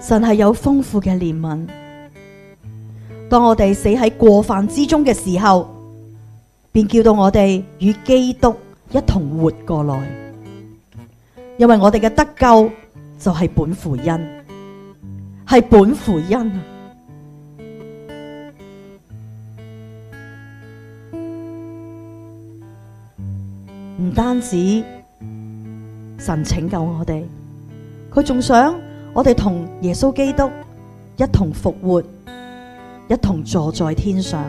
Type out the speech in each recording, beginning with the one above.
神係有豐富嘅憐憫。當我哋死喺過犯之中嘅時候，便叫到我哋與基督一同活過來。因為我哋嘅得救就係本乎恩，係本乎恩啊！唔單止神拯救我哋，佢仲想我哋同耶穌基督一同復活，一同坐在天上。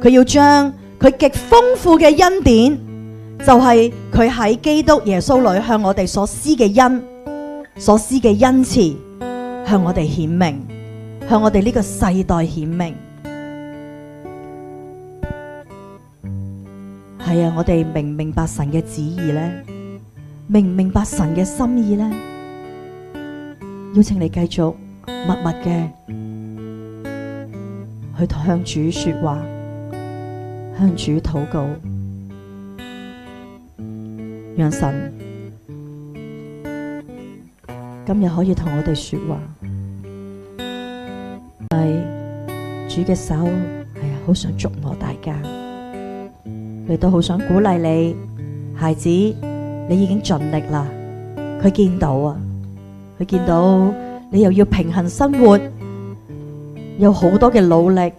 佢要將佢極豐富嘅恩典，就係佢喺基督耶穌裏向我哋所施嘅恩，所施嘅恩慈，向我哋顯明，向我哋呢個世代顯明。係啊，我哋明唔明白神嘅旨意呢？明唔明白神嘅心意呢？邀請你繼續默默嘅去向主說話，向主禱告，讓神今日可以同我哋說話。係主嘅手，係啊，好想觸摸大家。佢都好想鼓勵你，孩子，你已經盡力啦。佢見到啊，佢見到你又要平衡生活，有好多嘅努力。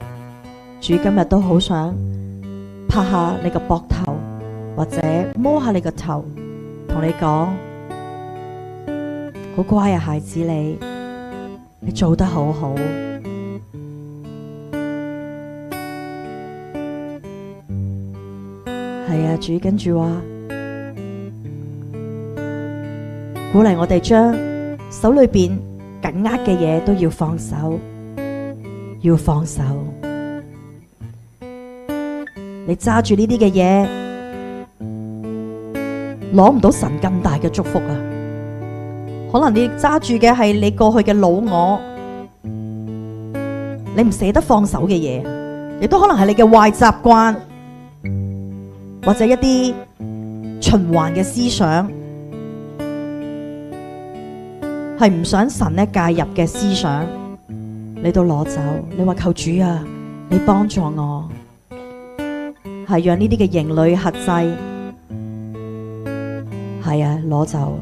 主今日都好想拍下你個膊頭，或者摸下你個頭，同你講，好乖啊，孩子，你做得好好。係啊，主跟住話，鼓勵我哋將手裏邊緊握嘅嘢都要放手，要放手。你揸住呢啲嘅嘢，攞唔到神咁大嘅祝福啊！可能你揸住嘅係你過去嘅老我，你唔捨得放手嘅嘢，亦都可能係你嘅壞習慣。或者一啲循環嘅思想，係唔想神咧介入嘅思想，你都攞走。你話求主啊，你幫助我，係讓呢啲嘅營壘轄制，係啊，攞走。